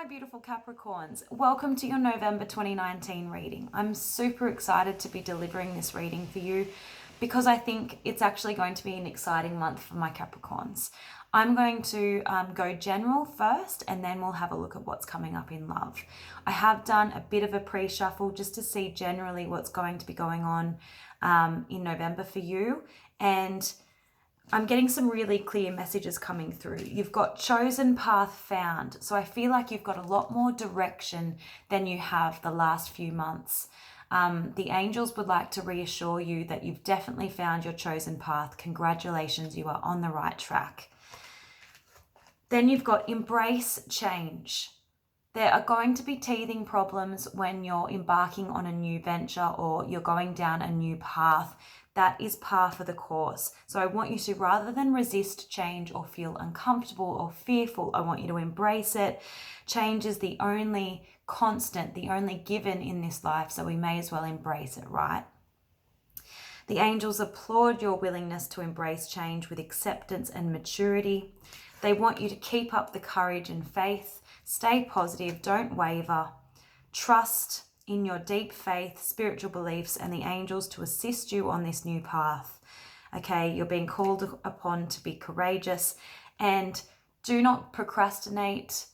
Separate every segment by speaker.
Speaker 1: my beautiful Capricorns. Welcome to your November 2019 reading. I'm super excited to be delivering this reading for you because I think it's actually going to be an exciting month for my Capricorns. I'm going to go general first and then we'll have a look at what's coming up in love. I have done a bit of a pre-shuffle just to see generally what's going to be going on in November for you, and I'm getting some really clear messages coming through. You've got chosen path found. So I feel like you've got a lot more direction than you have the last few months. The angels would like to reassure you that you've definitely found your chosen path. Congratulations, you are on the right track. Then you've got embrace change. There are going to be teething problems when you're embarking on a new venture or you're going down a new path. That is par for the course. So I want you to, rather than resist change or feel uncomfortable or fearful, I want you to embrace it. Change is the only constant, the only given in this life, so we may as well embrace it, right? The angels applaud your willingness to embrace change with acceptance and maturity. They want you to keep up the courage and faith. Stay positive, don't waver. Trust in your deep faith, spiritual beliefs, and the angels to assist you on this new path. Okay, you're being called upon to be courageous and do not procrastinate.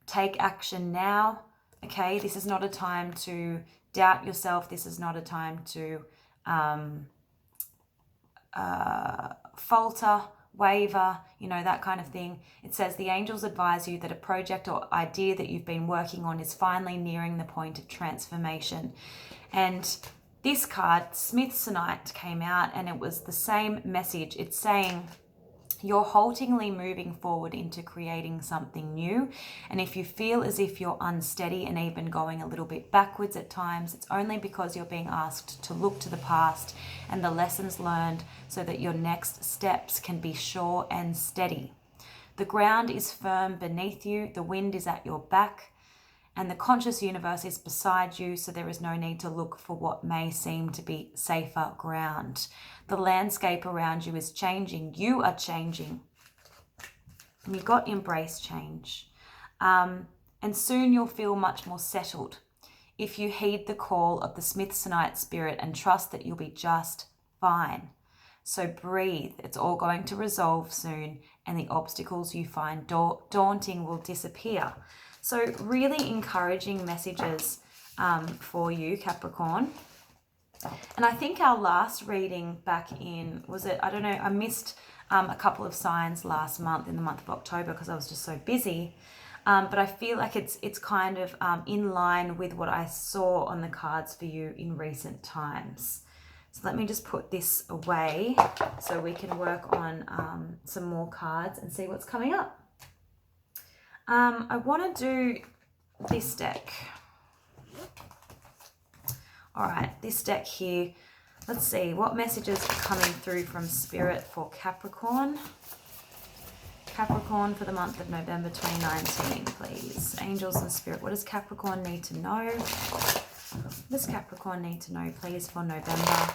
Speaker 1: Take action now. Okay, this is not a time to doubt yourself. This is not a time to falter, waver, that kind of thing. It says the angels advise you that a project or idea that you've been working on is finally nearing the point of transformation. And this card, Smithsonite, came out and it was the same message. It's saying you're haltingly moving forward into creating something new. And if you feel as if you're unsteady and even going a little bit backwards at times, it's only because you're being asked to look to the past and the lessons learned so that your next steps can be sure and steady. The ground is firm beneath you, the wind is at your back, and the conscious universe is beside you, so there is no need to look for what may seem to be safer ground. The landscape around you is changing. You are changing. And you've got embrace change. And soon you'll feel much more settled if you heed the call of the Smithsonite spirit and trust that you'll be just fine. So breathe. It's all going to resolve soon, and the obstacles you find daunting will disappear. So really encouraging messages for you, Capricorn. And I think our last reading back in, I missed a couple of signs last month in the month of October because I was just so busy. But I feel like it's kind of in line with what I saw on the cards for you in recent times. So let me just put this away so we can work on some more cards and see what's coming up. I want to do this deck. All right, this deck here. Let's see what messages are coming through from Spirit for Capricorn. Capricorn for the month of November 2019, please. Angels and Spirit, what does Capricorn need to know? What does Capricorn need to know, please, for November?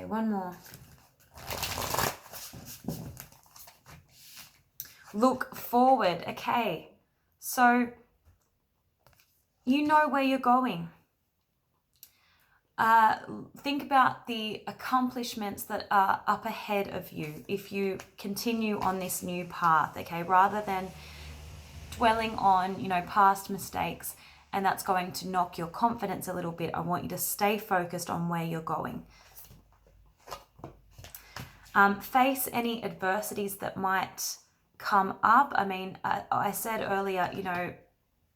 Speaker 1: One more. Look forward. Okay, so you know where you're going. Think about the accomplishments that are up ahead of you if you continue on this new path, okay, rather than dwelling on, past mistakes, and that's going to knock your confidence a little bit. I want you to stay focused on where you're going. Face any adversities that might come up. I mean, I said earlier,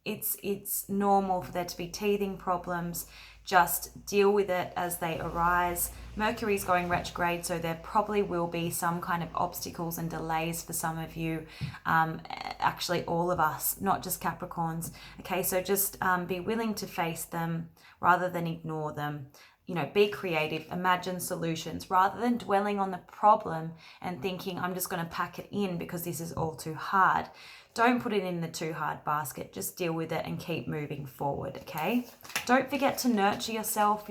Speaker 1: it's normal for there to be teething problems. Just deal with it as they arise. Mercury's going retrograde, so there probably will be some kind of obstacles and delays for some of you. Actually, all of us, not just Capricorns. Okay, so just be willing to face them rather than ignore them. be creative, imagine solutions rather than dwelling on the problem and thinking, I'm just going to pack it in because this is all too hard. Don't put it in the too hard basket. Just deal with it and keep moving forward, okay? Don't forget to nurture yourself.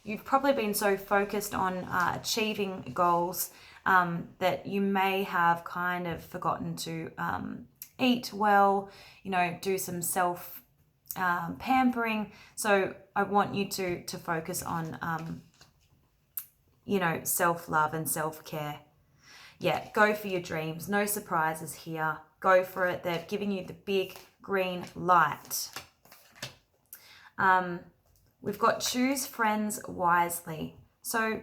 Speaker 1: You've probably been so focused on achieving goals that you may have kind of forgotten to eat well, do some self pampering. So I want you to focus on, self-love and self-care. Yeah, go for your dreams. No surprises here. Go for it. They're giving you the big green light. We've got choose friends wisely. So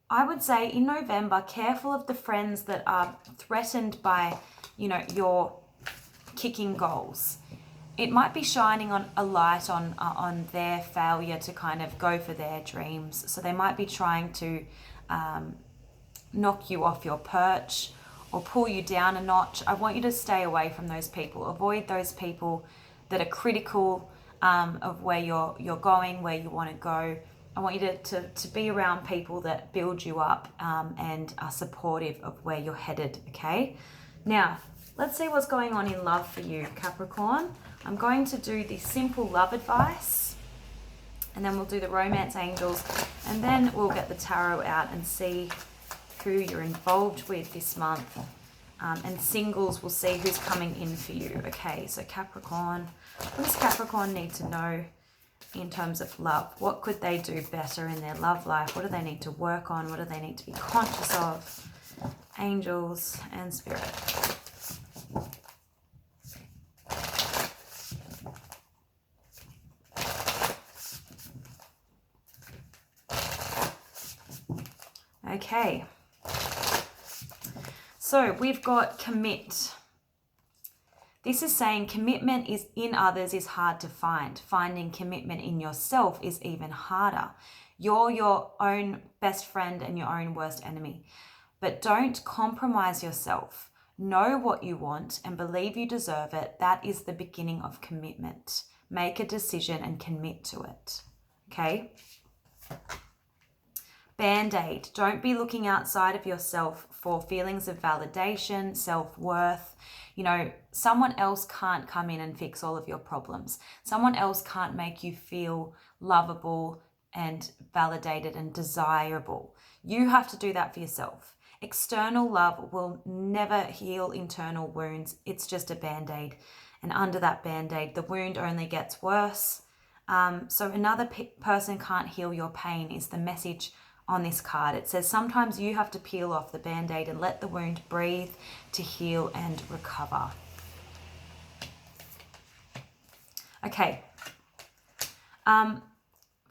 Speaker 1: I would say in November, careful of the friends that are threatened by, your kicking goals. It might be shining on a light on their failure to kind of go for their dreams. So they might be trying to knock you off your perch or pull you down a notch. I want you to stay away from those people. Avoid those people that are critical of where you're going, where you want to go. I want you to be around people that build you up and are supportive of where you're headed, okay? Now, let's see what's going on in love for you, Capricorn. I'm going to do the simple love advice, and then we'll do the romance angels, and then we'll get the tarot out and see who you're involved with this month. And singles will see who's coming in for you. Okay, so Capricorn, what does Capricorn need to know in terms of love? What could they do better in their love life? What do they need to work on? What do they need to be conscious of? Angels and spirit. Okay. So we've got commit. This is saying commitment is in others is hard to find. Finding commitment in yourself is even harder. You're your own best friend and your own worst enemy. But don't compromise yourself. Know what you want and believe you deserve it. That is the beginning of commitment. Make a decision and commit to it. Okay? Band-aid. Don't be looking outside of yourself for feelings of validation, self-worth. Someone else can't come in and fix all of your problems. Someone else can't make you feel lovable and validated and desirable. You have to do that for yourself. External love will never heal internal wounds. It's just a band-aid. And under that band-aid, the wound only gets worse. So another person can't heal your pain is the message on this card. It says sometimes you have to peel off the band-aid and let the wound breathe to heal and recover. Okay.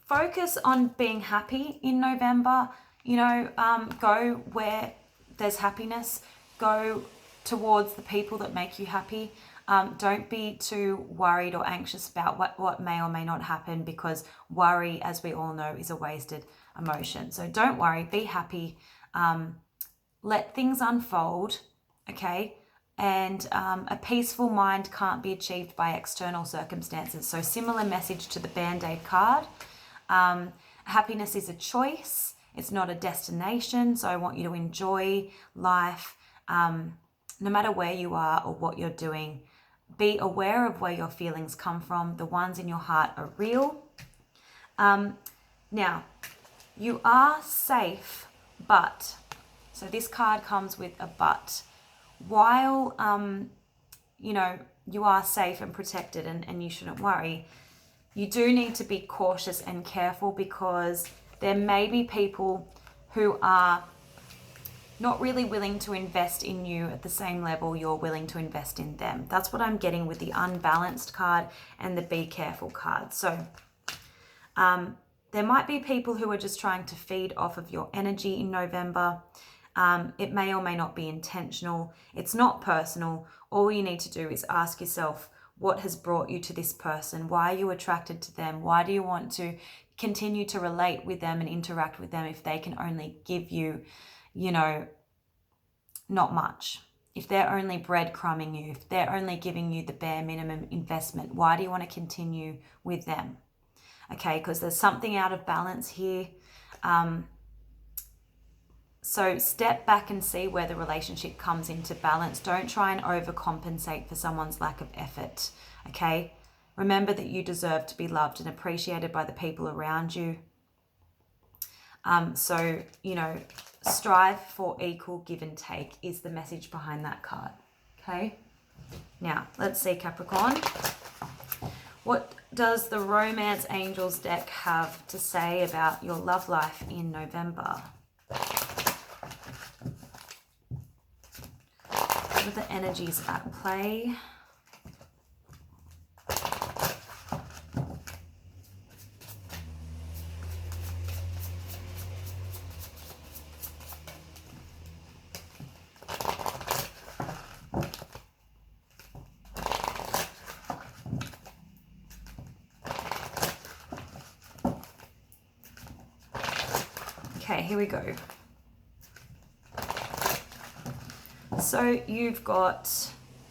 Speaker 1: Focus on being happy in November. Go where there's happiness. Go towards the people that make you happy. Don't be too worried or anxious about what may or may not happen, because worry, as we all know, is a wasted emotion. So don't worry, be happy. Let things unfold, okay? And a peaceful mind can't be achieved by external circumstances. So similar message to the Band-Aid card. Happiness is a choice. It's not a destination. So I want you to enjoy life no matter where you are or what you're doing. Be aware of where your feelings come from. The ones in your heart are real. Now, you are safe, but, so this card comes with a but. While, you are safe and protected and you shouldn't worry, you do need to be cautious and careful, because there may be people who are not really willing to invest in you at the same level you're willing to invest in them. That's what I'm getting with the unbalanced card and the be careful card. So there might be people who are just trying to feed off of your energy in November. It may or may not be intentional. It's not personal. All you need to do is ask yourself, what has brought you to this person? Why are you attracted to them? Why do you want to continue to relate with them and interact with them if they can only give you, not much? If they're only breadcrumbing you, if they're only giving you the bare minimum investment, why do you want to continue with them? okay, because there's something out of balance here. So step back and see where the relationship comes into balance. Don't try and overcompensate for someone's lack of effort, okay? Remember that you deserve to be loved and appreciated by the people around you. So, you know, strive for equal give and take is the message behind that card, okay? Now, let's see, Capricorn. What does the Romance Angels deck have to say about your love life in November? What are the energies at play? Okay, here we go. So you've got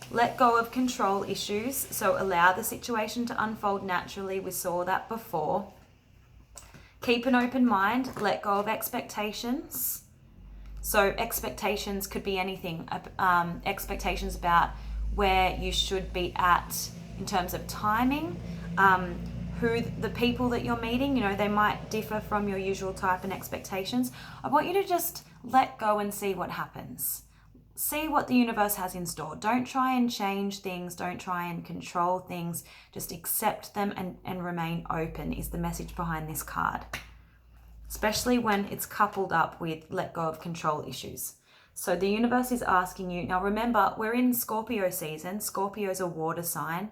Speaker 1: let go of control issues. So allow the situation to unfold naturally. We saw that before. Keep an open mind. Let go of expectations. So expectations could be anything. Expectations about where you should be at in terms of timing. Who the people that you're meeting, you know, they might differ from your usual type and expectations. I want you to just let go and see what happens. See what the universe has in store. Don't try and change things. Don't try and control things. Just accept them and remain open is the message behind this card. Especially when it's coupled up with let go of control issues. So the universe is asking you, now remember, we're in Scorpio season. Scorpio's a water sign.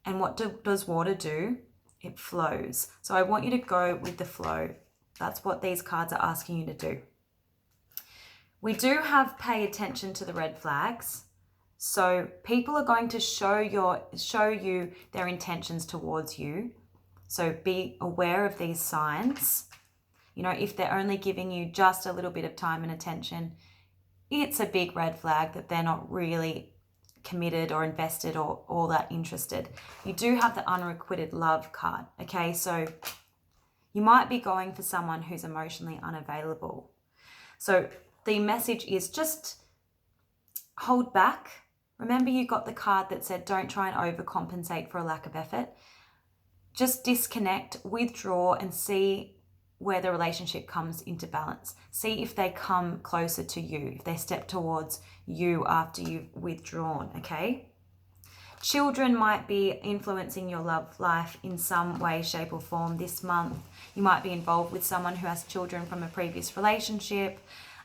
Speaker 1: And what does water do? It flows. So I want you to go with the flow. That's what these cards are asking you to do. We do have pay attention to the red flags. So people are going to show you their intentions towards you. So be aware of these signs. You know, if they're only giving you just a little bit of time and attention, it's a big red flag that they're not really committed or invested or all that interested. You do have the unrequited love card, okay? So you might be going for someone who's emotionally unavailable. So the message is just hold back. Remember, you got the card that said don't try and overcompensate for a lack of effort. Just disconnect, withdraw, and see where the relationship comes into balance. See if they come closer to you, if they step towards you after you've withdrawn, okay? Children might be influencing your love life in some way, shape, or form this month. You might be involved with someone who has children from a previous relationship.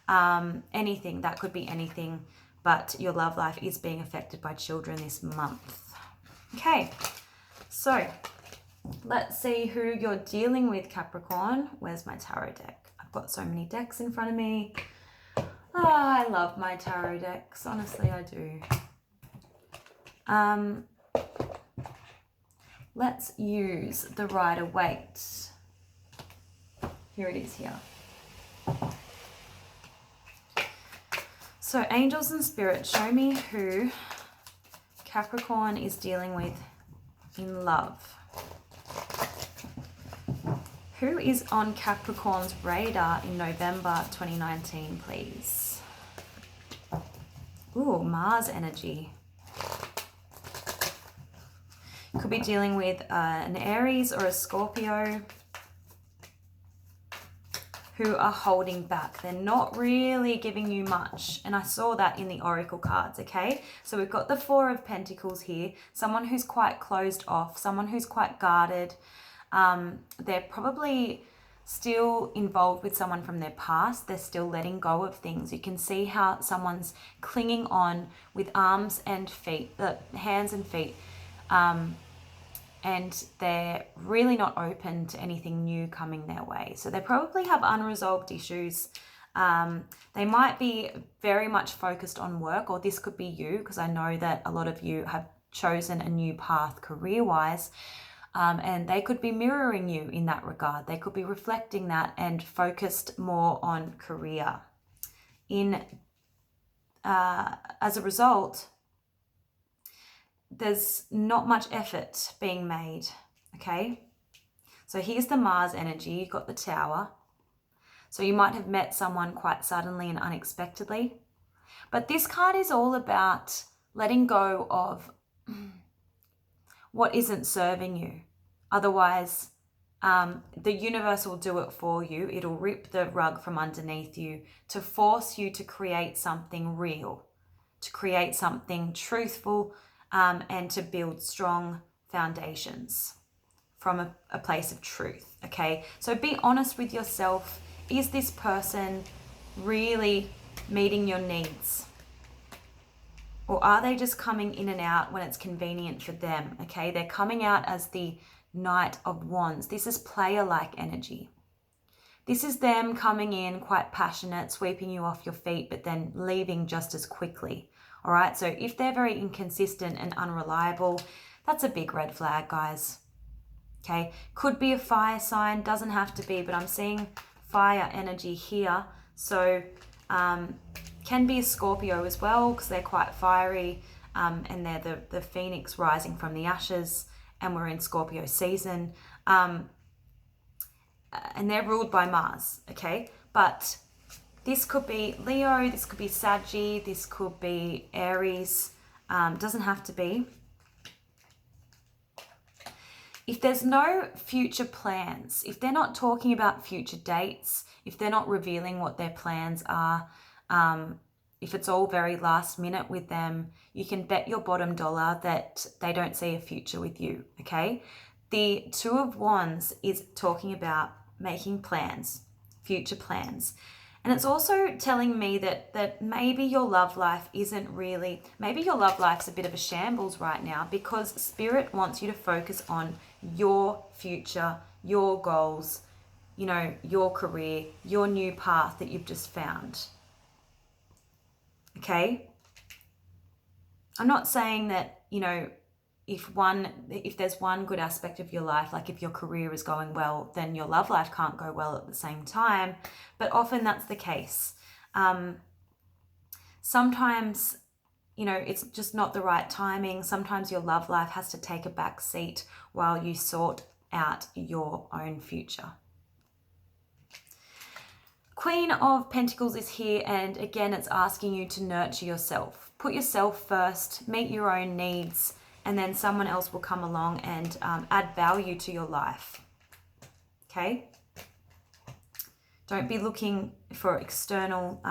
Speaker 1: Anything, that could be anything, but your love life is being affected by children this month. Okay, so let's see who you're dealing with, Capricorn. Where's my tarot deck? I've got so many decks in front of me. Oh, I love my tarot decks. Honestly, I do. Let's use the Rider-Waite. Here it is here. So angels and spirits, show me who Capricorn is dealing with in love. Who is on Capricorn's radar in November 2019, please? Ooh, Mars energy. Could be dealing with an Aries or a Scorpio who are holding back. They're not really giving you much. And I saw that in the Oracle cards, okay? So we've got the Four of Pentacles here. Someone who's quite closed off, someone who's quite guarded. They're probably still involved with someone from their past. They're still letting go of things. You can see how someone's clinging on with arms and feet, hands and feet. And they're really not open to anything new coming their way. So they probably have unresolved issues. They might be very much focused on work, or this could be you, because I know that a lot of you have chosen a new path career-wise, and they could be mirroring you in that regard. They could be reflecting that and focused more on career. As a result, there's not much effort being made, okay? So here's the Mars energy. You got the Tower. So you might have met someone quite suddenly and unexpectedly. But this card is all about letting go of what isn't serving you. Otherwise, the universe will do it for you. It'll rip the rug from underneath you to force you to create something real, to create something truthful, and to build strong foundations from a place of truth, okay? So be honest with yourself. Is this person really meeting your needs? Or are they just coming in and out when it's convenient for them, okay? They're coming out as the Knight of Wands. This is player-like energy. This is them coming in quite passionate, sweeping you off your feet, but then leaving just as quickly, all right? So if they're very inconsistent and unreliable, that's a big red flag, guys, okay? Could be a fire sign, doesn't have to be, but I'm seeing fire energy here. So can be a Scorpio as well, because they're quite fiery, and they're the phoenix rising from the ashes, and we're in Scorpio season, and they're ruled by Mars, okay? But this could be Leo, this could be Saggy, this could be Aries, doesn't have to be. If there's no future plans, if they're not talking about future dates, if they're not revealing what their plans are, if it's all very last minute with them, you can bet your bottom dollar that they don't see a future with you, okay? The Two of Wands is talking about making plans, future plans. And it's also telling me that maybe your love life isn't really, maybe your love life's a bit of a shambles right now, because Spirit wants you to focus on your future, your goals, you know, your career, your new path that you've just found. Okay? I'm not saying that, you know, if there's one good aspect of your life, like if your career is going well, then your love life can't go well at the same time. But often that's the case. Sometimes, you know, it's just not the right timing. Sometimes your love life has to take a back seat while you sort out your own future. Queen of Pentacles is here, and again, it's asking you to nurture yourself. Put yourself first, meet your own needs, and then someone else will come along and add value to your life. Okay? Don't be looking for external,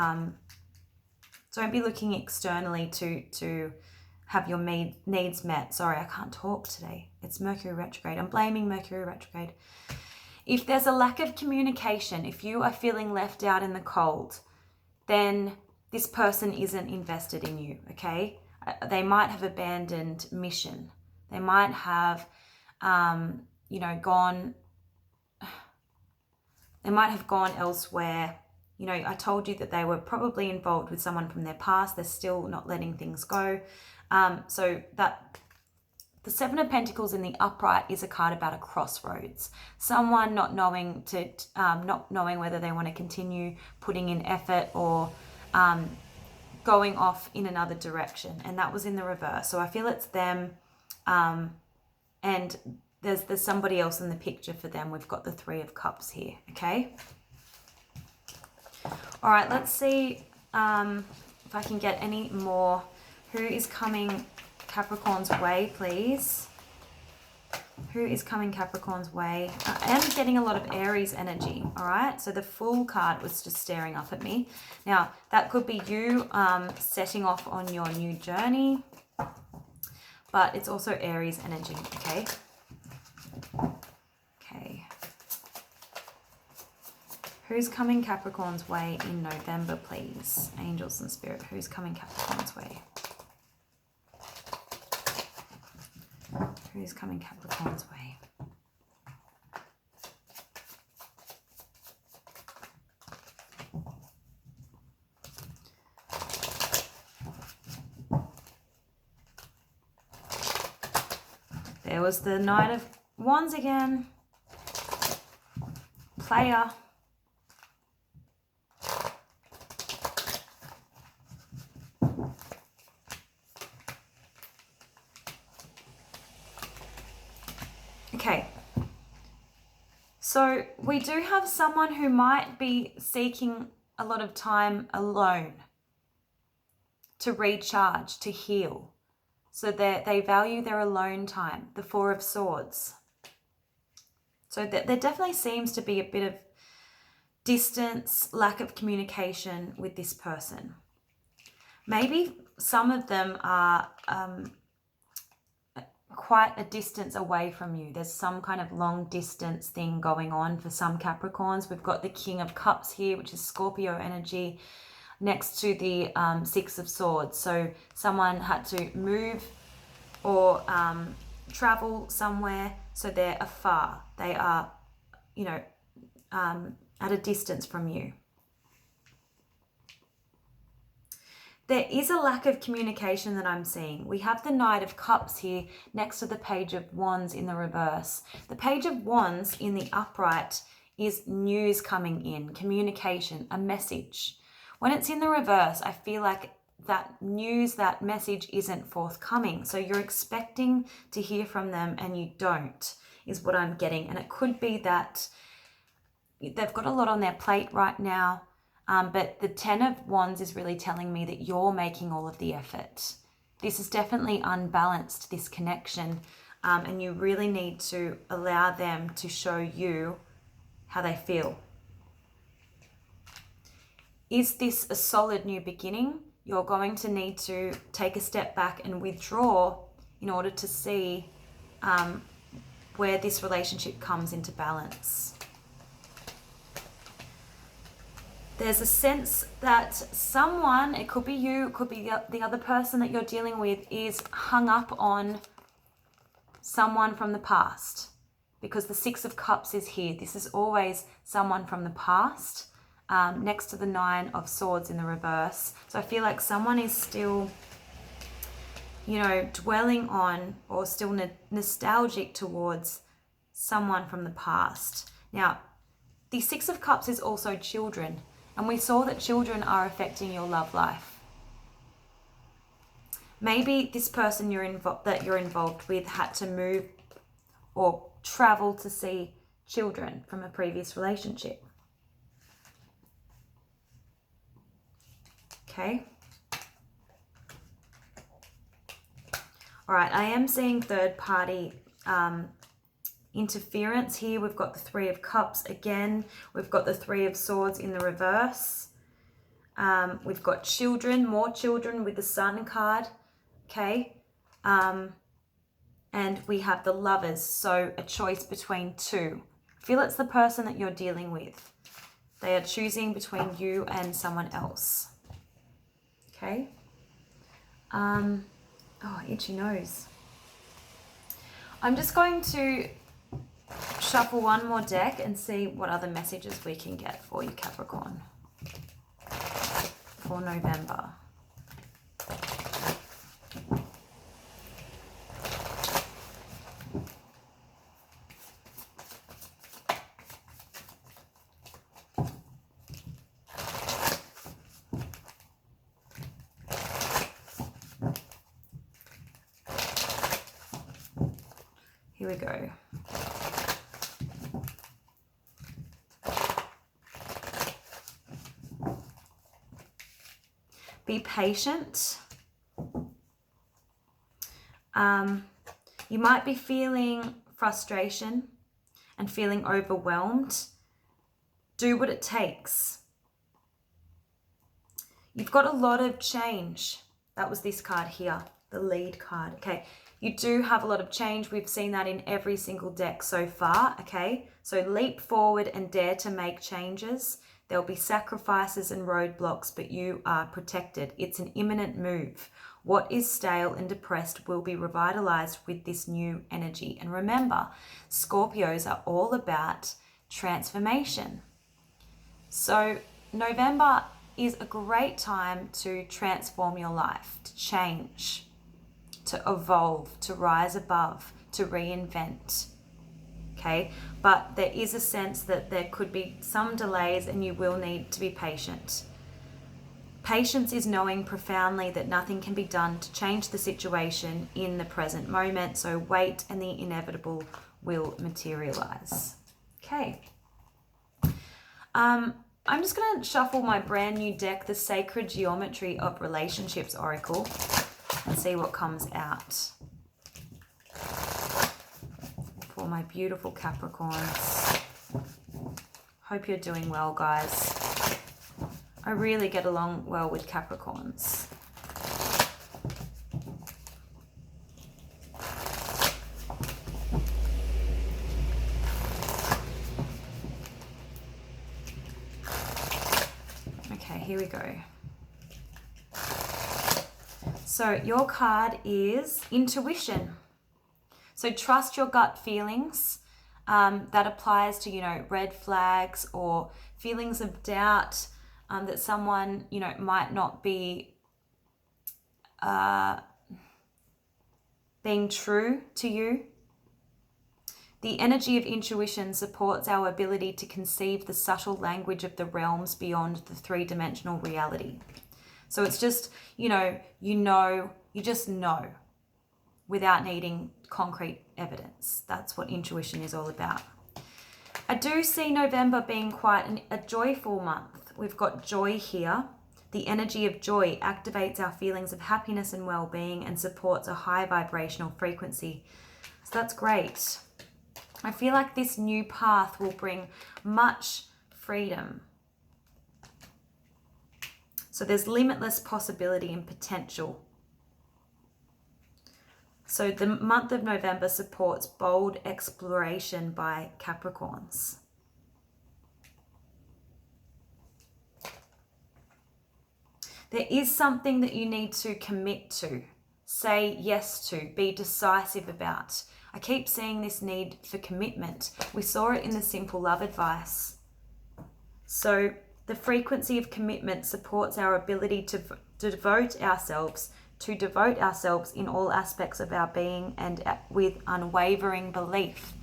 Speaker 1: don't be looking externally to have your needs met. Sorry, I can't talk today. It's Mercury retrograde. I'm blaming Mercury retrograde. If there's a lack of communication, if you are feeling left out in the cold, then this person isn't invested in you, okay? They might have abandoned mission. They might have, you know, they might have gone elsewhere. You know, I told you that they were probably involved with someone from their past. They're still not letting things go. So that the Seven of Pentacles in the upright is a card about a crossroads. Someone not knowing whether they want to continue putting in effort or going off in another direction, and that was in the reverse. So I feel it's them, and there's somebody else in the picture for them. We've got the Three of Cups here, okay? All right, let's see if I can get any more. Who is coming Capricorn's way, please? Who is coming Capricorn's way? I am getting a lot of Aries energy, all right? So the Fool card was just staring up at me. Now, that could be you setting off on your new journey, but it's also Aries energy, okay? Okay. Who's coming Capricorn's way in November, please? Angels and Spirit, who's coming Capricorn's way? Who's coming Capricorn's way? There was the Knight of Wands again. Player. Okay. So we do have someone who might be seeking a lot of time alone to recharge, to heal. So they value their alone time, the Four of Swords. So there definitely seems to be a bit of distance, lack of communication with this person. Maybe some of them are quite a distance away from you. There's some kind of long distance thing going on for some Capricorns. We've got the King of Cups here, which is Scorpio energy, next to the Six of Swords. So someone had to move or travel somewhere, so they're afar. They are, you know, at a distance from you. There is a lack of communication that I'm seeing. We have the Knight of Cups here next to the Page of Wands in the reverse. The Page of Wands in the upright is news coming in, communication, a message. When it's in the reverse, I feel like that news, that message isn't forthcoming. So you're expecting to hear from them and you don't, is what I'm getting. And it could be that they've got a lot on their plate right now. But the Ten of Wands is really telling me that you're making all of the effort. This is definitely unbalanced, this connection. And you really need to allow them to show you how they feel. Is this a solid new beginning? You're going to need to take a step back and withdraw in order to see where this relationship comes into balance. There's a sense that someone, it could be you, it could be the other person that you're dealing with, is hung up on someone from the past. Because the Six of Cups is here. This is always someone from the past, next to the Nine of Swords in the reverse. So I feel like someone is still, you know, dwelling on or still nostalgic towards someone from the past. Now, the Six of Cups is also children. And we saw that children are affecting your love life. Maybe this person that you're involved with had to move or travel to see children from a previous relationship. Okay. All right, I am seeing third party interference here. We've got the Three of Cups again. We've got the Three of Swords in the reverse. We've got children, more children with the Sun card. Okay. And we have the Lovers. So a choice between two. I feel it's the person that you're dealing with. They are choosing between you and someone else. Okay. Oh, itchy nose. I'm just going to shuffle one more deck and see what other messages we can get for you, Capricorn, for November. Here we go. Be patient. You might be feeling frustration and feeling overwhelmed. Do what it takes. You've got a lot of change. That was this card here, the lead card. Okay, you do have a lot of change. We've seen that in every single deck so far. Okay, so leap forward and dare to make changes. There'll be sacrifices and roadblocks, but you are protected. It's an imminent move. What is stale and depressed will be revitalized with this new energy. And remember, Scorpios are all about transformation. So November is a great time to transform your life, to change, to evolve, to rise above, to reinvent. Okay, but there is a sense that there could be some delays and you will need to be patient. Patience is knowing profoundly that nothing can be done to change the situation in the present moment. So wait and the inevitable will materialize. Okay. I'm just going to shuffle my brand new deck, the Sacred Geometry of Relationships Oracle, and see what comes out for my beautiful Capricorns. Hope you're doing well, guys. I really get along well with Capricorns. Okay, here we go. So your card is intuition. So trust your gut feelings. That applies to, you know, red flags or feelings of doubt, that someone, you know, might not be being true to you. The energy of intuition supports our ability to conceive the subtle language of the realms beyond the three-dimensional reality. So it's just, you just know without needing concrete evidence. That's what intuition is all about. I do see November being quite a joyful month. We've got joy here. The energy of joy activates our feelings of happiness and well-being and supports a high vibrational frequency. So that's great. I feel like this new path will bring much freedom. So there's limitless possibility and potential. So the month of November supports bold exploration by Capricorns. There is something that you need to commit to, say yes to, be decisive about. I keep seeing this need for commitment. We saw it in the Simple Love Advice. So the frequency of commitment supports our ability to devote ourselves in all aspects of our being and with unwavering belief.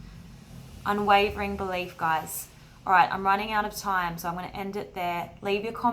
Speaker 1: Unwavering belief, guys. All right, I'm running out of time, so I'm going to end it there. Leave your comments